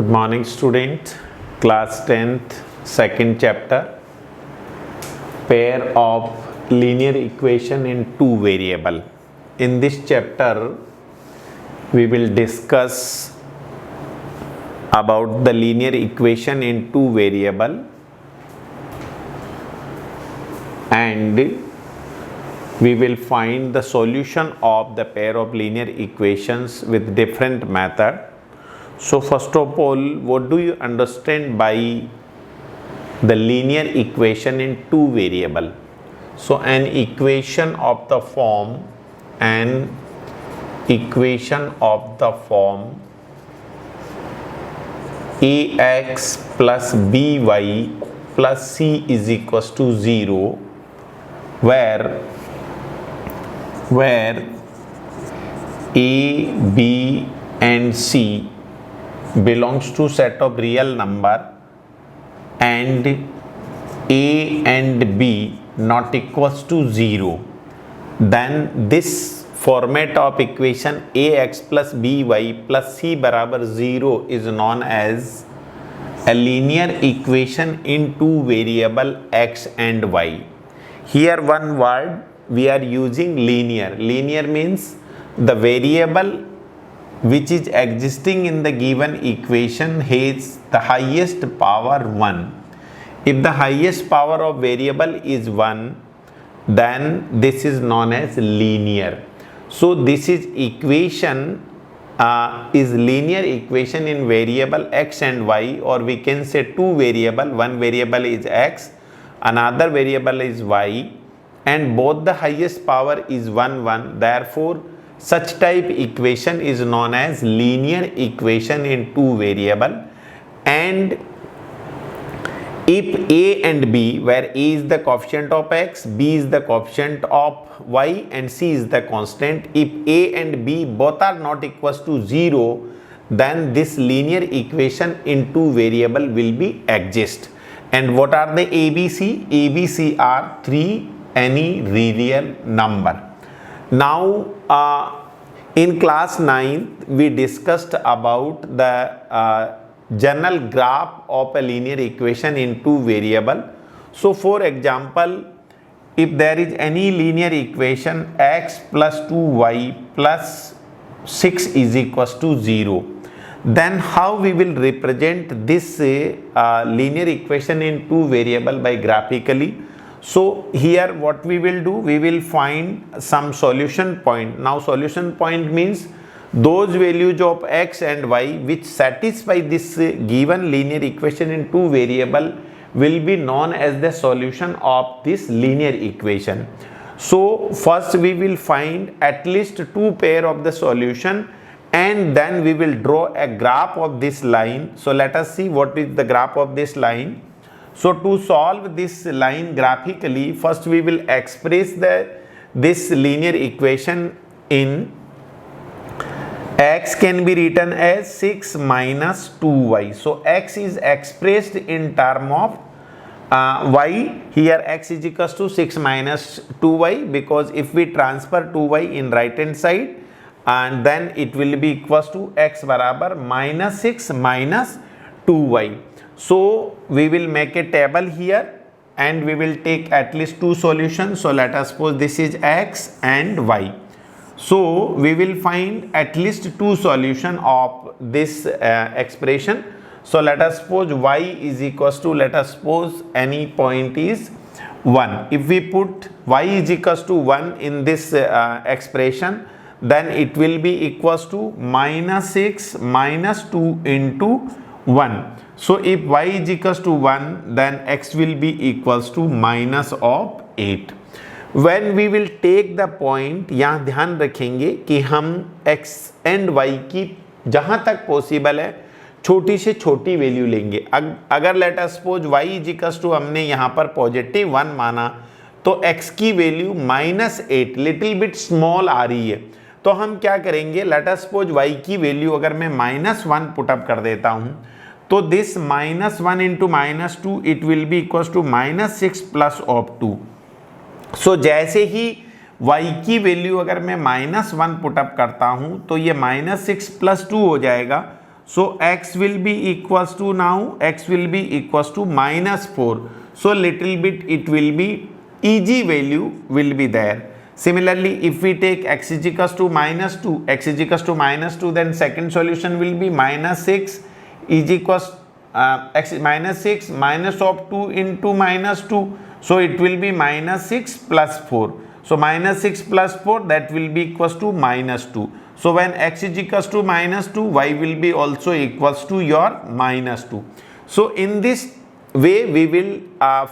Good morning student, class 10th, second chapter, pair of linear equation in two variable. In this chapter we will discuss about the linear equation in two variable and we will find the solution of the pair of linear equations with different method. So first of all, what do you understand by the linear equation in two variable? So an equation of the form ax plus by plus c is equals to 0 where a, b and c belongs to set of real number and a and b not equals to 0, then this format of equation ax plus by plus c barabar 0 is known as a linear equation in two variable x and y. Here one word we are using linear. Linear means the variable which is existing in the given equation has the highest power 1. If the highest power of variable is 1, then this is known as linear. So this is equation is linear equation in variable x and y, or we can say two variable, one variable is x, another variable is y, and both the highest power is 1. Therefore such type equation is known as linear equation in two variable. And if a and b, where a is the coefficient of x, b is the coefficient of y and c is the constant, if a and b both are not equals to 0, then this linear equation in two variable will be exist. And what are the ABC? ABC are three any real number. Now in class 9 we discussed about the general graph of a linear equation in two variable. So for example, if there is any linear equation x plus 2y plus 6 is equals to 0, then how we will represent this linear equation in two variable by graphically? So here what we will do, we will find some solution point. Now solution point means those values of x and y which satisfy this given linear equation in two variable will be known as the solution of this linear equation. So first we will find at least two pair of the solution and then we will draw a graph of this line. So let us see what is the graph of this line. So to solve this line graphically, first we will express this linear equation in x can be written as 6 minus 2y. So x is expressed in term of y. Here x is equals to 6 minus 2y, because if we transfer 2y in right hand side, and then it will be equals to x barabar minus 6 minus 2y. So we will make a table here and we will take at least two solutions. So let us suppose this is x and y. So we will find at least two solution of this expression. So let us suppose y is equals to, let us suppose any point is 1. If we put y is equals to 1 in this expression, then it will be equals to minus 6 minus 2 into 1. So if y is equals to 1, then x will be equals to minus of 8. When we will take the point, यहाँ ध्यान रखेंगे कि हम x and y की जहाँ तक possible है छोटी से छोटी वैल्यू लेंगे. अगर let us suppose y is equals to हमने यहाँ पर पॉजिटिव 1 माना तो x की value minus 8 little bit small आ रही है, तो हम क्या करेंगे, लेट अस सपोज y की वैल्यू अगर मैं माइनस 1 पुटअप कर देता हूँ तो this minus 1 into minus 2 it will be equals to minus 6 plus of 2. So जैसे ही y की वैल्यू अगर मैं -1 पुटअप करता हूं तो ये -6 + 2 हो जाएगा. So x will be equals to, now x will be equals to minus 4. So little bit it will be EG value will be there. Similarly, if we take x is equals to minus 2, x is equals to minus 2, then second solution will be minus 6 is equals x minus 6 minus of 2 into minus 2. So it will be minus 6 plus 4. So minus 6 plus 4, that will be equals to minus 2. So when x is equals to minus 2, y will be also equals to your minus 2. So in this way we will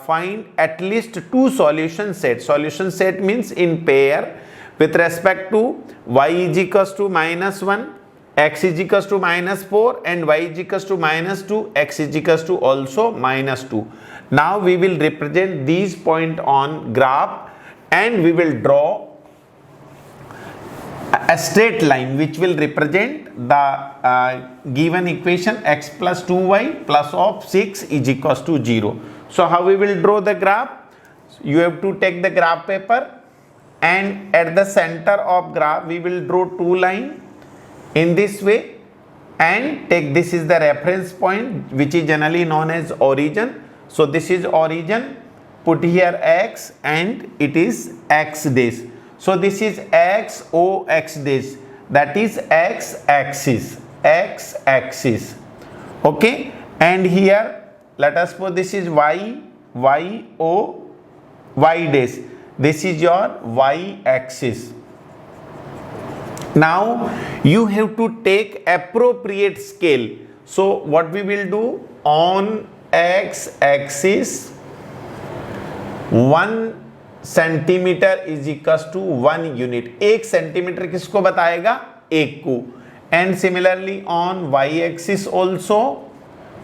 find at least two solution sets. Solution set means in pair with respect to y is equals to minus 1, x is equals to minus 4, and y is equals to minus 2, x is equals to also minus 2. Now we will represent these points on graph and we will draw a straight line which will represent the given equation x plus 2y plus of 6 is equals to 0. So how we will draw the graph? You have to take the graph paper, and at the center of graph we will draw two lines in this way, and take this is the reference point which is generally known as origin. So this is origin, put here x and it is x dash. So this is x o x dash, that is x axis, okay, and here let us suppose this is y o y dash, this is your y axis. Now you have to take appropriate scale. So what we will do, on x axis 1 centimetre is equals to 1 unit. 1 centimetre किसको बताएगा? 1 को. And similarly on Y axis also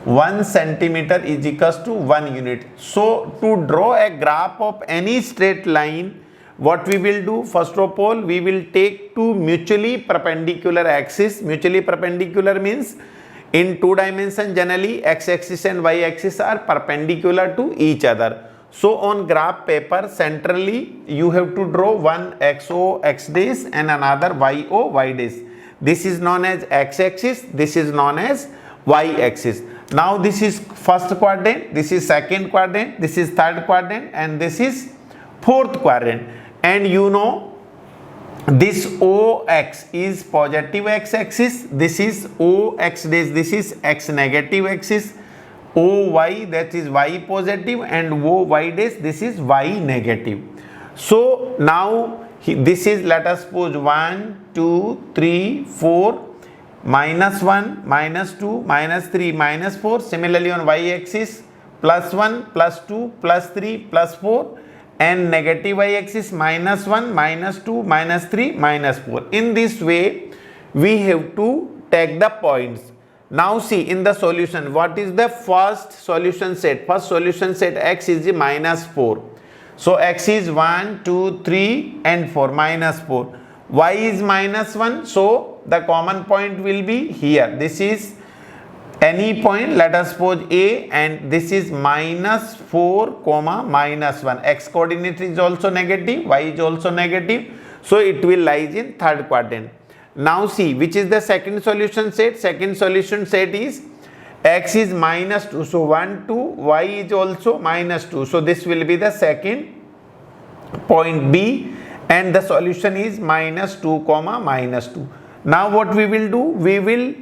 1 centimetre is equals to 1 unit. So to draw a graph of any straight line, what we will do, first of all we will take two mutually perpendicular axis. Mutually perpendicular means in two dimension generally x axis and y axis are perpendicular to each other. So on graph paper centrally you have to draw one xo x dash and another yo y dash. This is known as x axis, this is known as y axis. Now this is first quadrant, this is second quadrant, this is third quadrant, and this is fourth quadrant. And you know this ox is positive x axis, this is ox dash, this is x negative axis, oy that is y positive, and oy dash this is y negative. So now this is, let us suppose 1 2 3 4 minus 1 minus 2 minus 3 minus 4. Similarly on y axis plus 1 plus 2 plus 3 plus 4, and negative y axis minus 1 minus 2 minus 3 minus 4. In this way we have to take the points. Now see in the solution, what is the first solution set? First solution set x is minus 4. So x is 1 2 3 and 4, minus 4. Y is minus 1, so the common point will be here. This is any point, let us suppose A, and this is minus 4 comma minus 1. X coordinate is also negative, y is also negative, so it will lies in third quadrant. Now see which is the second solution set. Second solution set is x is minus 2, so 1 2, y is also minus 2, so this will be the second point B, and the solution is minus 2 comma minus 2. Now what we will do, we will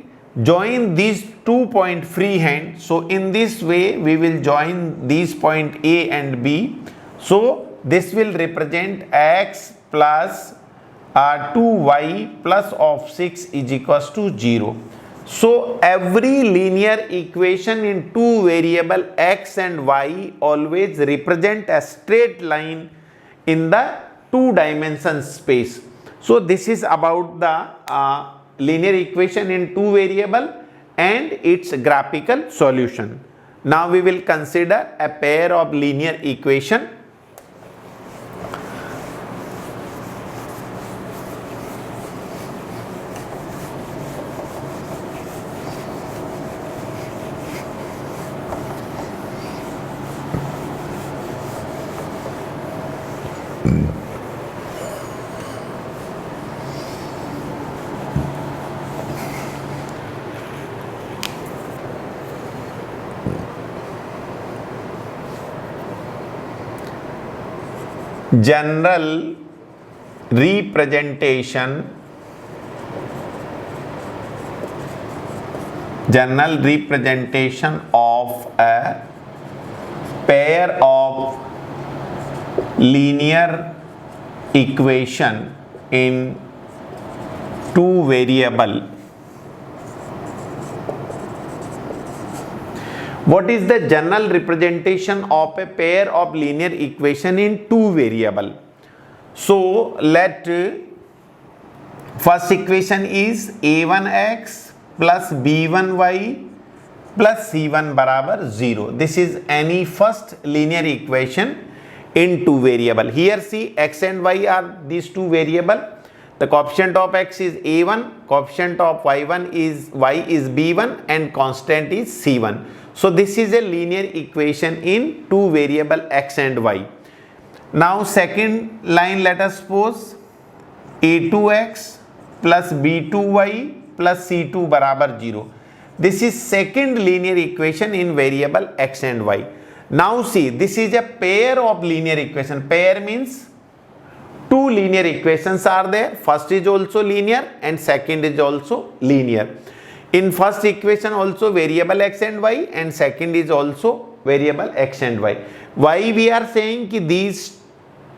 join these 2 point freehand. So in this way we will join these point A and B. So this will represent x plus 2y plus of 6 is equals to 0. So every linear equation in two variable x and y always represent a straight line in the two dimension space. So this is about the linear equation in two variable and its graphical solution. Now we will consider a pair of linear equation. general representation of a pair of linear equation in two variable. What is the general representation of a pair of linear equation in two variable? So let first equation is a1x plus b1y plus c1 बराबर 0. This is any first linear equation in two variable. Here see x and y are these two variable. The coefficient of x is a1, coefficient of y1 is b1 and constant is c1. So this is a linear equation in two variable x and y. Now second line, let us suppose a2x plus b2y plus c2 बराबर 0. This is second linear equation in variable x and y. Now see, this is a pair of linear equation. Pair means two linear equations are there. First is also linear and second is also linear. In first equation also variable x and y, and second is also variable x and y. Why we are saying ki these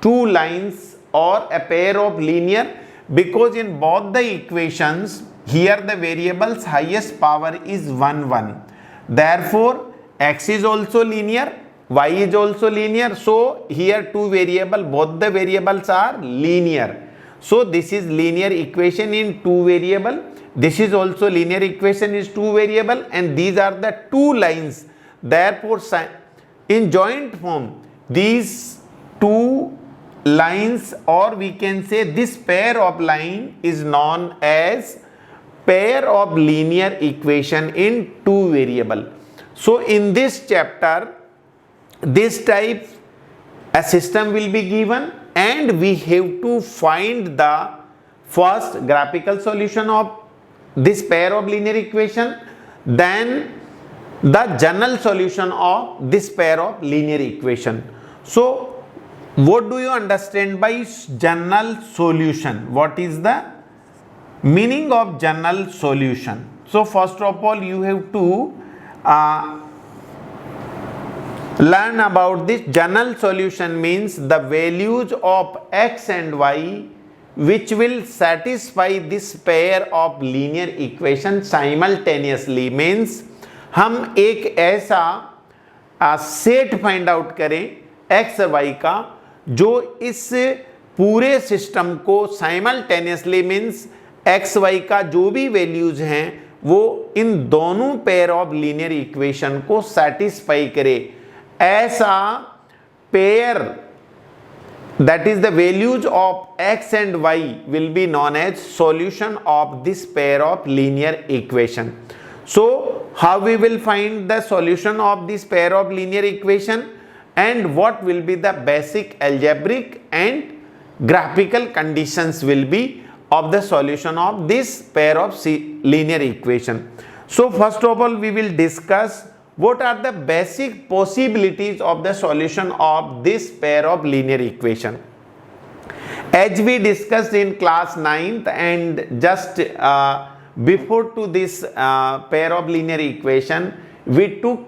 two lines or a pair of linear? Because in both the equations here the variable's highest power is 1 1. Therefore x is also linear, y is also linear. So here two variable, both the variables are linear. So this is linear equation in two variable. This is also linear equation is two variable, and these are the two lines. Therefore in joint form these two lines, or we can say this pair of line is known as pair of linear equation in two variable. So in this chapter this type a system will be given, and we have to find the first graphical solution of this pair of linear equation, then the general solution of this pair of linear equation. So what do you understand by general solution? What is the meaning of general solution? So first of all you have to learn about this. General solution means the values of x and y which will satisfy this pair of linear equation simultaneously. Means हम एक ऐसा set find out करें x और y का जो इस पूरे system को साइमल्टेनियसली, मीन्स x y का जो भी वैल्यूज हैं वो इन दोनों पेयर ऑफ लीनियर इक्वेशन को सेटिस्फाई करे. ऐसा pair, that is the values of x and y will be known as solution of this pair of linear equation. So how we will find the solution of this pair of linear equation, and what will be the basic algebraic and graphical conditions will be of the solution of this pair of linear equation. So first of all we will discuss what are the basic possibilities of the solution of this pair of linear equation. As we discussed in class 9th, and just before to this pair of linear equation, we took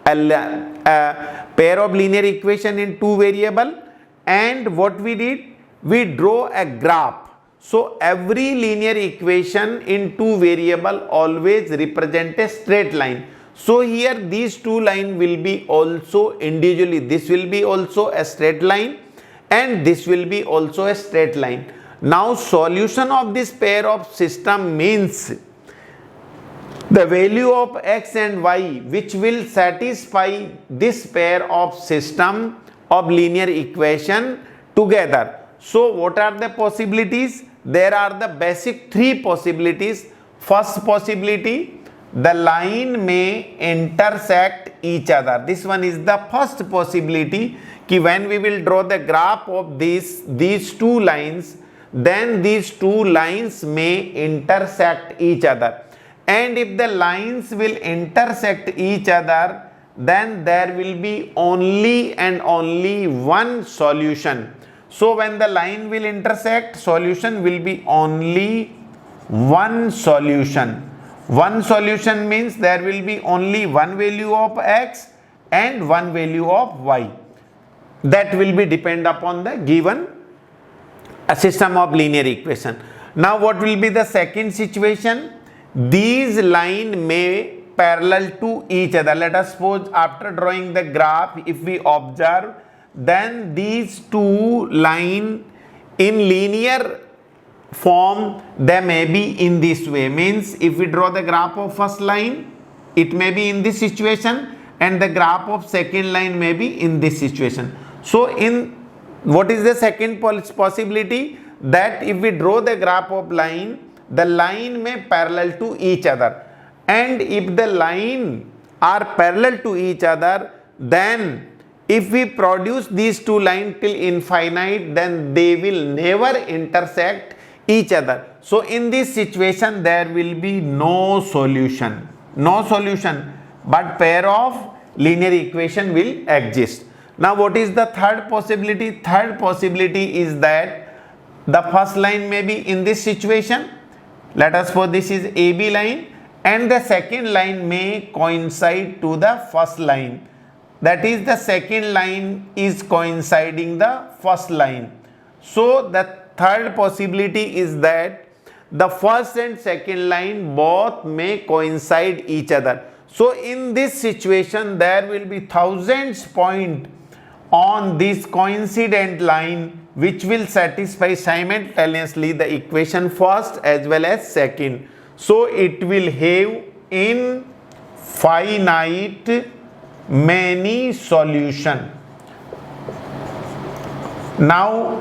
a pair of linear equation in two variable, and what we did, we draw a graph. So every linear equation in two variable always represent a straight line. So here these two line will be also individually, this will be also a straight line and this will be also a straight line. Now solution of this pair of system means the value of x and y which will satisfy this pair of system of linear equation together. So what are the possibilities? There are the basic three possibilities. First possibility, the line may intersect each other. This one is the first possibility, कि when we will draw the graph of these two lines, then these two lines may intersect each other, and if the lines will intersect each other, then there will be only and only one solution. So when the line will intersect, solution will be only one solution. One solution means there will be only one value of x and one value of y. That will be depend upon the given system of linear equation. Now what will be the second situation? These line may parallel to each other. Let us suppose after drawing the graph, if we observe, then these two line in linear form, they may be in this way. Means if we draw the graph of first line, it may be in this situation, and the graph of second line may be in this situation. So in what is the second possibility? That if we draw the graph of line, the line may parallel to each other, and if the line are parallel to each other, then if we produce these two lines till infinite, then they will never intersect each other. So in this situation there will be no solution, but pair of linear equation will exist. Now what is the third possibility? Third possibility is that the first line may be in this situation. Let us suppose this is AB line, and the second line may coincide to the first line. That is, the second line is coinciding the first line. So the third possibility is that the first and second line both may coincide each other. So in this situation there will be thousands point on this coincident line which will satisfy simultaneously the equation first as well as second. So it will have infinite many solution. Now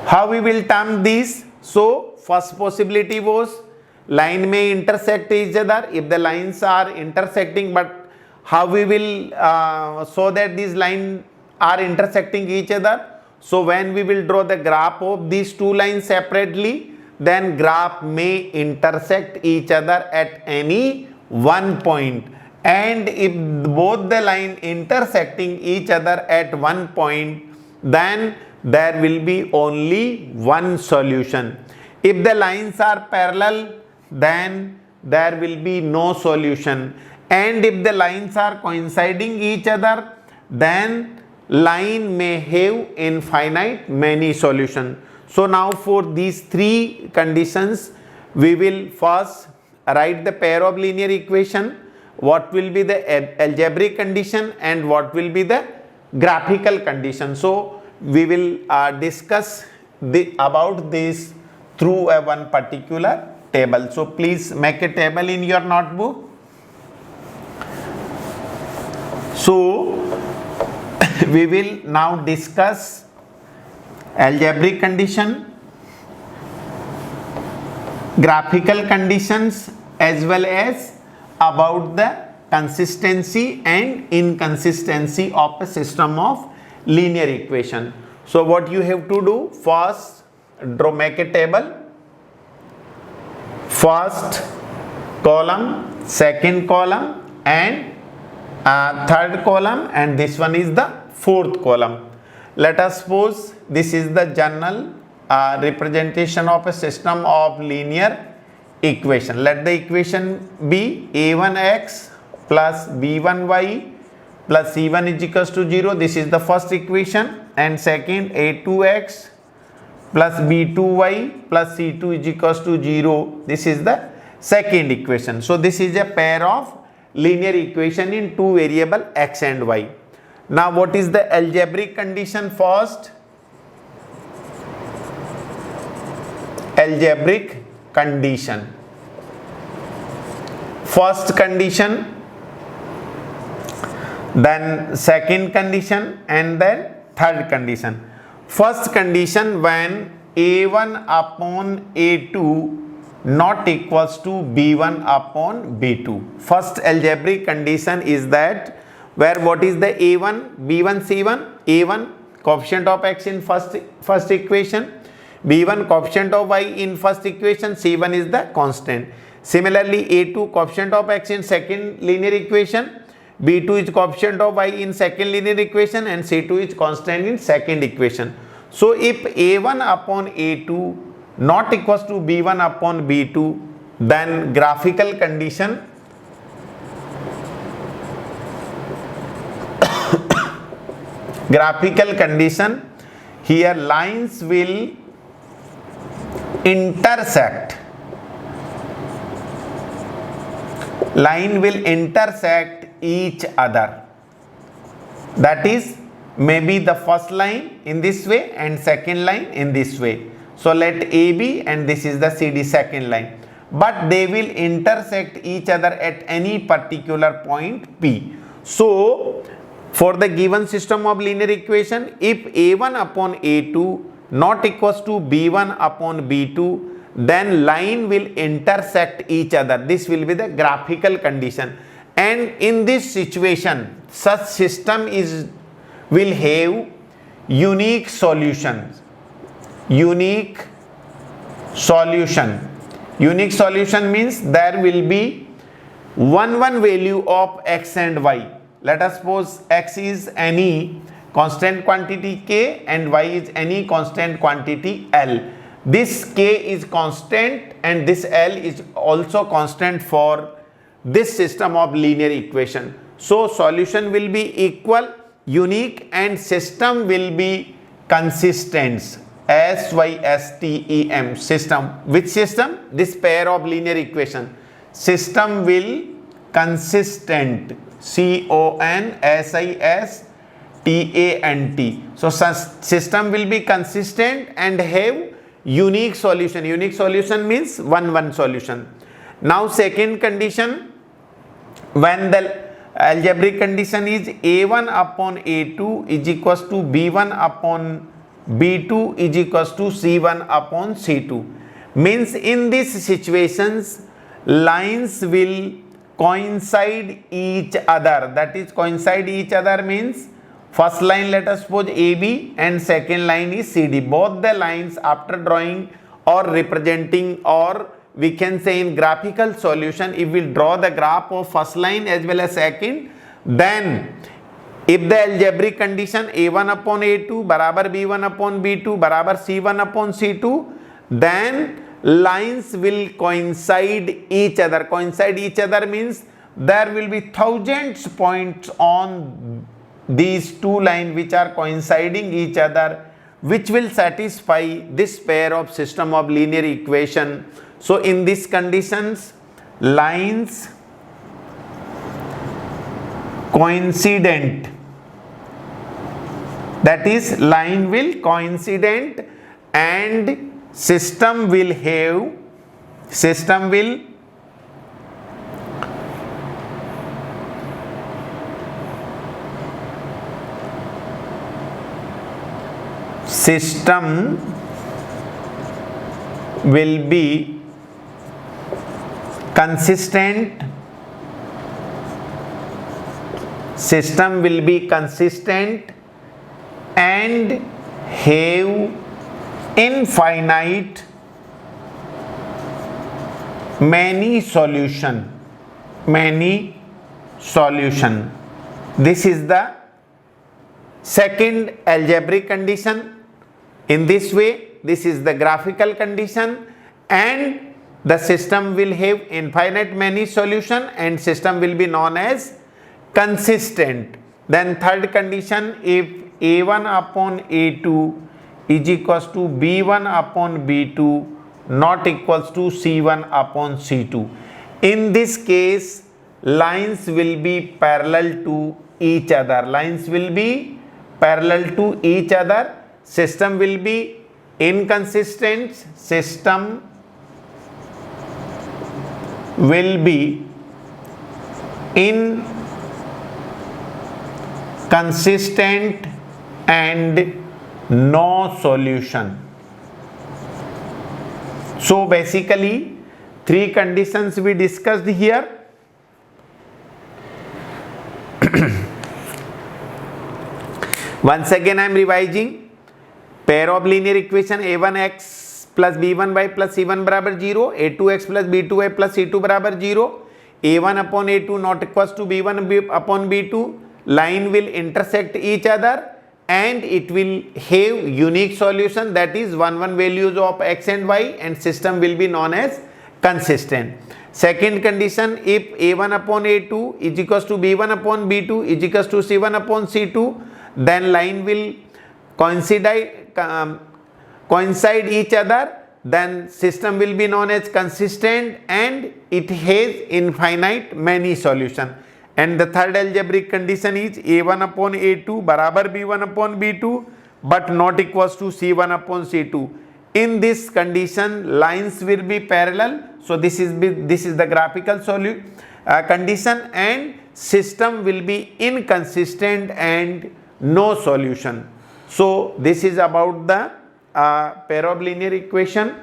how we will term this? So first possibility was line may intersect each other. If the lines are intersecting, but how we will show that these lines are intersecting each other? So when we will draw the graph of these two lines separately, then graph may intersect each other at any one point. And if both the line intersecting each other at one point, then there will be only one solution. If the lines are parallel, then there will be no solution. And if the lines are coinciding each other, then line may have infinite many solutions. So now for these three conditions, we will first write the pair of linear equation, what will be the algebraic condition and what will be the graphical condition. So we will discuss about this through one particular table. So please make a table in your notebook. So we will now discuss algebraic condition, graphical conditions, as well as about the consistency and inconsistency of a system of linear equation. So what you have to do, first make a table, first column, second column and third column, and this one is the fourth column. Let us suppose this is the general representation of a system of linear equation. Let the equation be a1x plus b1y plus c1 is equals to 0. This is the first equation. And second, a2x plus b2y plus c2 is equals to 0. This is the second equation. So this is a pair of linear equation in two variable x and y. Now what is the algebraic condition first? Algebraic condition. First condition, then second condition and then third condition. First condition, when a1 upon a2 not equals to b1 upon b2. First algebraic condition is that where what is the a1, b1, c1, a1 coefficient of x in first equation, b1 coefficient of y in first equation, c1 is the constant. Similarly, a2 coefficient of x in second linear equation, b2 is coefficient of y in second linear equation and c2 is constant in second equation. So if a1 upon a2 not equals to b1 upon b2, then graphical condition here lines will intersect. Line will intersect each other. That is maybe the first line in this way and second line in this way. So let AB and this is the CD second line. But they will intersect each other at any particular point P. So for the given system of linear equation, if A1 upon A2 not equals to B1 upon B2, then line will intersect each other. This will be the graphical condition. And in this situation, such system will have unique solutions. Unique solution means there will be one value of x and y. Let us suppose x is any constant quantity k and y is any constant quantity l. This k is constant and this l is also constant for this system of linear equation. So solution will be equal, unique, and system will be consistent. SYSTEM system. Which system? This pair of linear equation. System will consistent. CONSISTANT. So system will be consistent and have unique solution. Unique solution means one solution. Now second condition, when the algebraic condition is A1 upon A2 is equals to B1 upon B2 is equals to C1 upon C2, means in these situations lines will coincide each other. That is, coincide each other means first line let us suppose AB and second line is CD. Both the lines after drawing or representing, or we can say in graphical solution, if we draw the graph of first line as well as second, then if the algebraic condition A1 upon A2 barabar B1 upon B2 barabar C1 upon C2, then lines will coincide each other. Coincide each other means there will be thousands points on these two lines which are coinciding each other, which will satisfy this pair of system of linear equation. So in these conditions, lines coincident, that is, line will coincident and system will be consistent. System will be consistent and have infinite many solution. This is the second algebraic condition. In this way, this is the graphical condition, and the system will have infinite many solution and system will be known as consistent. Then third condition, if A1 upon A2 is equals to B1 upon B2 not equals to C1 upon C2. In this case, lines will be parallel to each other. System will be inconsistent. System will be inconsistent and no solution. So basically, three conditions we discussed here. Once again I am revising. Pair of linear equation A1x plus B1y plus C1 बराबर 0, A2x plus B2y plus C2 बराबर 0, A1 upon A2 not equals to B1 upon B2, line will intersect each other and it will have unique solution, that is 1 values of x and y, and system will be known as consistent. Second condition, if a1 upon a2 is equals to b1 upon b2 is equals to c1 upon c2, then line will coincide each other, then system will be known as consistent and it has infinite many solution. And the third algebraic condition is a1 upon a2 barabar b1 upon b2 but not equals to c1 upon c2. In this condition lines will be parallel, so this is the graphical condition, and system will be inconsistent and no solution. So this is about the pair of linear equation,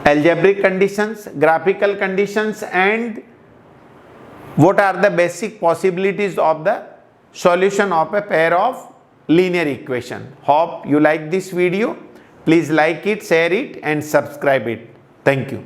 algebraic conditions, graphical conditions, and what are the basic possibilities of the solution of a pair of linear equation. Hope you like this video. Please like it, share it and subscribe it. Thank you.